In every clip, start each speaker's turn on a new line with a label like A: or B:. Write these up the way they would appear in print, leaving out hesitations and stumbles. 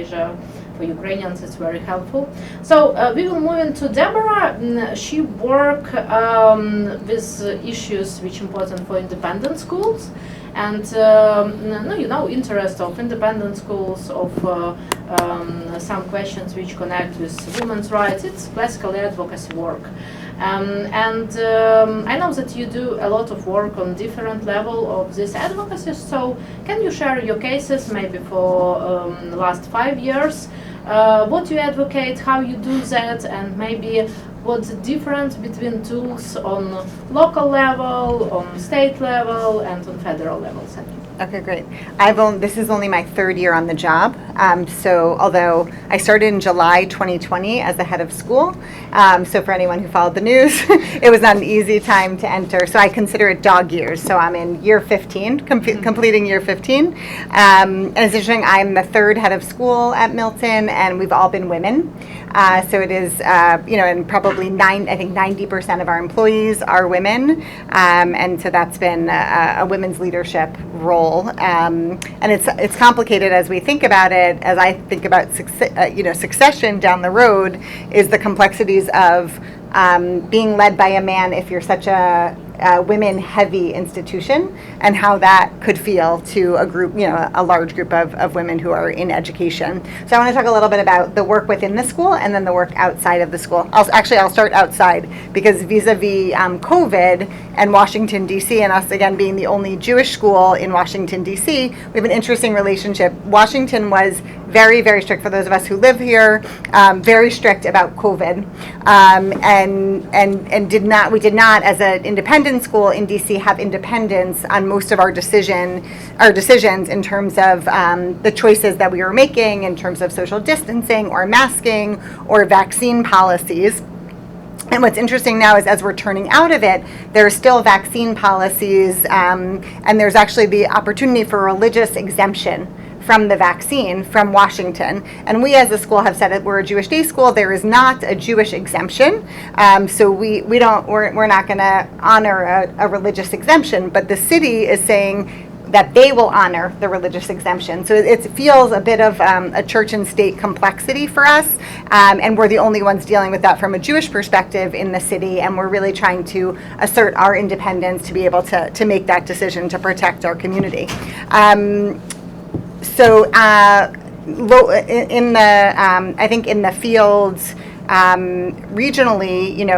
A: Asia. For Ukrainians, it's very helpful. So we will move into Deborah. She work with issues which are important for independent schools, and interest of independent schools, of some questions which connect with women's rights. It's classically advocacy work. I know that you do a lot of work on different level of this advocacy, so can you share your cases maybe for the last 5 years? What you advocate, how you do that, and maybe what's the difference between tools on local level, on state level, and on federal level?
B: Okay, great. This is only my third year on the job. So although I started in July 2020 as the head of school, so for anyone who followed the news, it was not an easy time to enter. So I consider it dog years. So I'm in year 15, completing year 15. And it's interesting, I'm the third head of school at Milton, and we've all been women. So it is, and probably 90% of our employees are women. And so that's been a women's leadership role. And it's complicated as we think about it. As I think about succession down the road, is the complexities of being led by a man if you're such a women-heavy institution, and how that could feel to a group, a large group of women who are in education. So I want to talk a little bit about the work within the school and then the work outside of the school. I'll start outside, because vis-a-vis COVID and Washington, D.C., and us, again, being the only Jewish school in Washington, D.C., we have an interesting relationship. Washington was very, very strict, for those of us who live here, very strict about COVID, and we did not, as an independent school in DC, have independence on most of our decisions in terms of the choices that we were making in terms of social distancing or masking or vaccine policies. And what's interesting now is, as we're turning out of it, there are still vaccine policies, and there's actually the opportunity for religious exemption from the vaccine from Washington. And we as a school have said that we're a Jewish day school. There is not a Jewish exemption. So we're not going to honor a religious exemption, but the city is saying that they will honor the religious exemption. So it feels a bit of a church and state complexity for us, and we're the only ones dealing with that from a Jewish perspective in the city, and we're really trying to assert our independence to be able to make that decision to protect our community. So I think in the fields, regionally,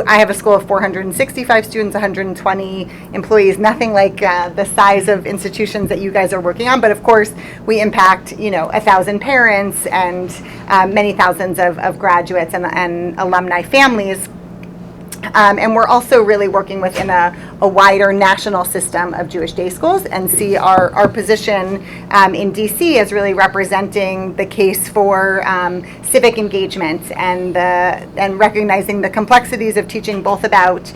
B: I have a school of 465 students, 120 employees, nothing like the size of institutions that you guys are working on. But of course, we impact, 1,000 parents and many thousands of graduates and alumni families. And we're also really working within a wider national system of Jewish day schools, and see our position in DC as really representing the case for civic engagement and recognizing the complexities of teaching both about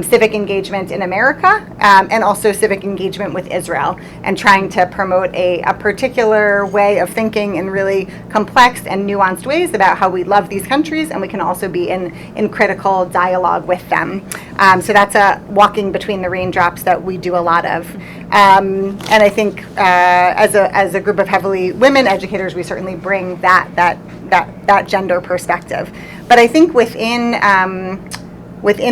B: civic engagement in America and also civic engagement with Israel, and trying to promote a particular way of thinking in really complex and nuanced ways about how we love these countries, and we can also be in critical dialogue with them. So that's a walking between the raindrops that we do a lot of. And I think as a group of heavily women educators, we certainly bring that gender perspective. But I think within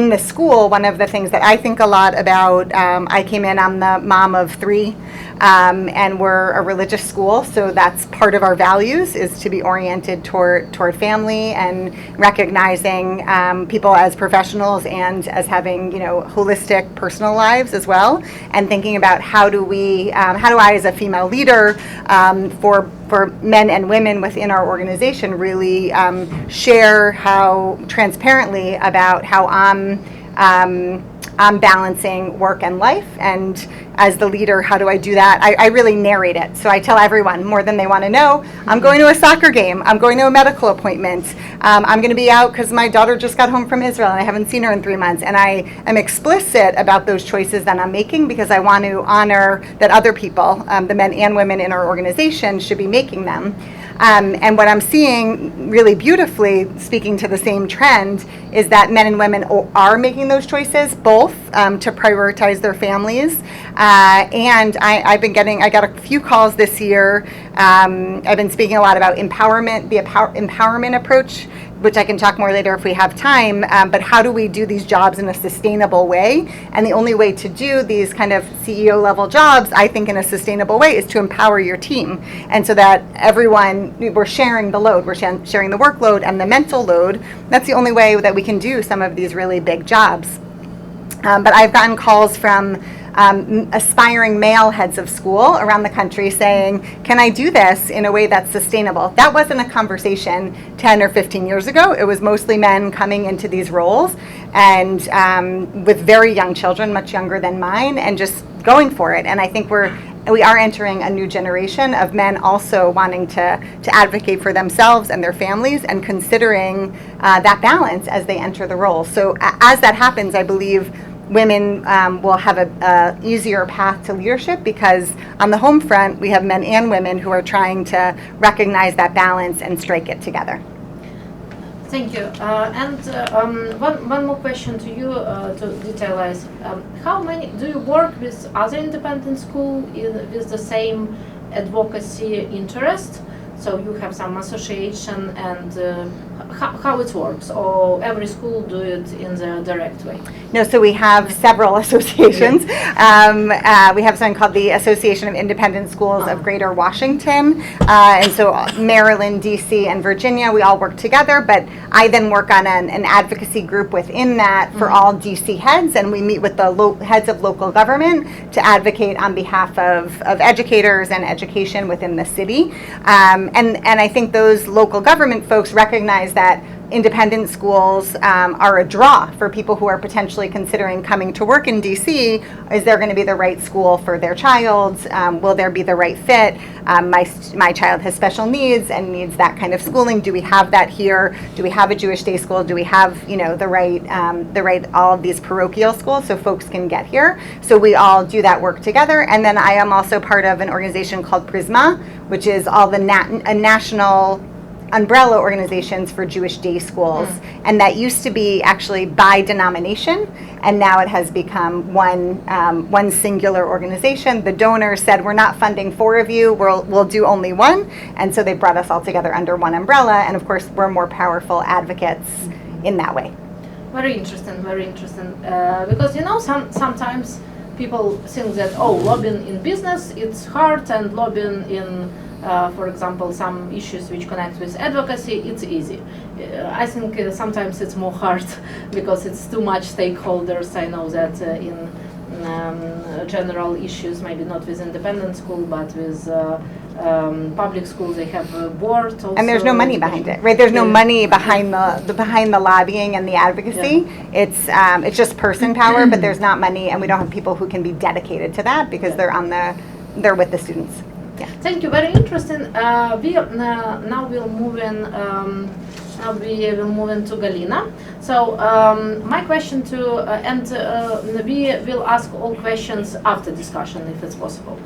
B: the school, one of the things that I think a lot about, I came in, I'm the mom of 3, and we're a religious school, so that's part of our values, is to be oriented toward family and recognizing people as professionals and as having holistic personal lives as well, and thinking about how do I as a female leader for men and women within our organization really share how transparently about how I'm balancing work and life, and as the leader, how do I do that? I really narrate it. So I tell everyone more than they want to know. I'm going to a soccer game. I'm going to a medical appointment. I'm going to be out because my daughter just got home from Israel and I haven't seen her in 3 months. And I am explicit about those choices that I'm making, because I want to honor that other people, the men and women in our organization, should be making them. And what I'm seeing really beautifully, speaking to the same trend, is that men and women are making those choices, both to prioritize their families. And I got a few calls this year. I've been speaking a lot about empowerment, the empowerment approach, which I can talk more later if we have time, but how do we do these jobs in a sustainable way? And the only way to do these kind of CEO level jobs, I think, in a sustainable way is to empower your team. And so that everyone, we're sharing the load, we're sharing the workload and the mental load. That's the only way that we can do some of these really big jobs. But I've gotten calls from aspiring male heads of school around the country saying, can I do this in a way that's sustainable? That wasn't a conversation 10 or 15 years ago. It was mostly men coming into these roles and with very young children, much younger than mine, and just going for it. And I think we are entering a new generation of men also wanting to advocate for themselves and their families and considering that balance as they enter the role. So as that happens, I believe women will have a easier path to leadership, because on the home front, we have men and women who are trying to recognize that balance and strike it together.
A: Thank you. And one more question to you to detailize. How many do you work with other independent schools with the same advocacy interest? So you have some association, and how it works, or every school do it in the direct way?
B: No, so we have several associations. We have something called the Association of Independent Schools of Greater Washington. And so Maryland, DC, and Virginia, we all work together, but I then work on an advocacy group within that for all DC heads, and we meet with the heads of local government to advocate on behalf of educators and education within the city. And I think those local government folks recognize that independent schools are a draw for people who are potentially considering coming to work in DC. Is there going to be the right school for their child? Will there be the right fit? My child has special needs and needs that kind of schooling. Do we have that here? Do we have a Jewish day school? Do we have the right all of these parochial schools so folks can get here? So we all do that work together. And then I am also part of an organization called Prisma, which is all the national umbrella organizations for Jewish day schools, and that used to be actually by denomination, and now it has become one singular organization. The donors said, we're not funding 4 of you, we'll do only 1, and so they brought us all together under one umbrella, and of course we're more powerful advocates in that way.
A: Very interesting, very interesting. Because sometimes people think that lobbying in business it's hard, and lobbying in for example, some issues which connect with advocacy, it's easy. I think sometimes it's more hard because it's too much stakeholders. I know that in general issues, maybe not with independent school, but with public schools, they have a board also.
B: And there's no money behind it, right? There's no money behind the lobbying and the advocacy. Yeah. It's just person power, but there's not money, and we don't have people who can be dedicated to that because they're with the students. Yeah.
A: Thank you. Very interesting. Now we'll move in. Now we will move into Galina. So my question and we will ask all questions after discussion if it's possible.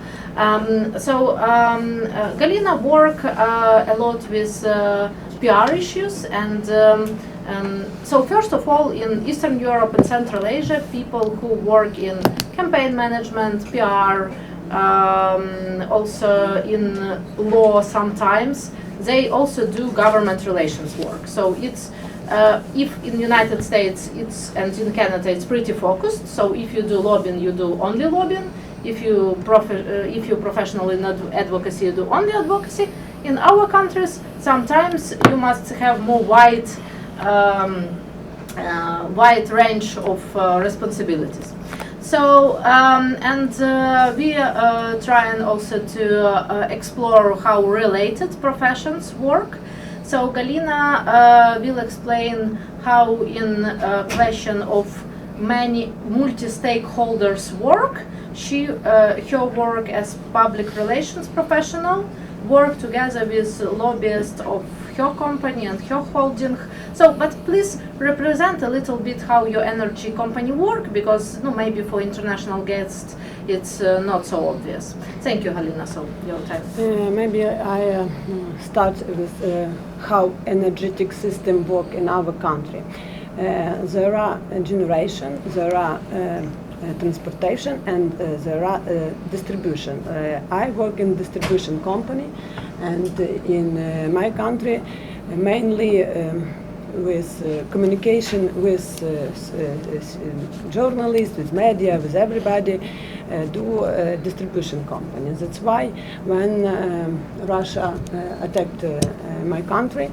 A: Galina work a lot with PR issues, and so first of all, in Eastern Europe and Central Asia, people who work in campaign management, PR, also in law sometimes, they also do government relations work. So it's if in the United States and in Canada it's pretty focused. So if you do lobbying, you do only lobbying. If you professional in advocacy, you do only advocacy. In our countries, sometimes you must have more wide range of responsibilities. So, we trying also to explore how related professions work. So Galina will explain how in question of many multi-stakeholders work, her work as public relations professional, work together with lobbyists of her company and her holding. So, but please represent a little bit how your energy company work, because maybe for international guests it's not so obvious. Thank you, Halina. So your time.
C: Maybe I start with how energetic system work in our country. There are generation, there are transportation, and there are distribution. I work in distribution company, and in my country, mainly with communication with journalists, with media, with everybody, do distribution companies. That's why when Russia attacked my country,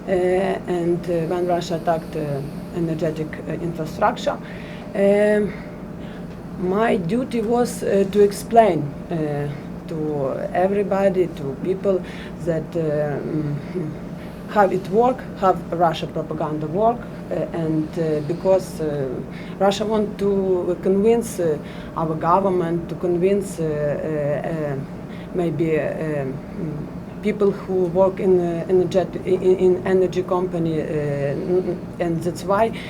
C: and when Russia attacked energetic infrastructure, my duty was to explain to everybody, to people, that how it work, how Russia propaganda work, and because Russia want to convince our government, to convince maybe people who work in energy company, and that's why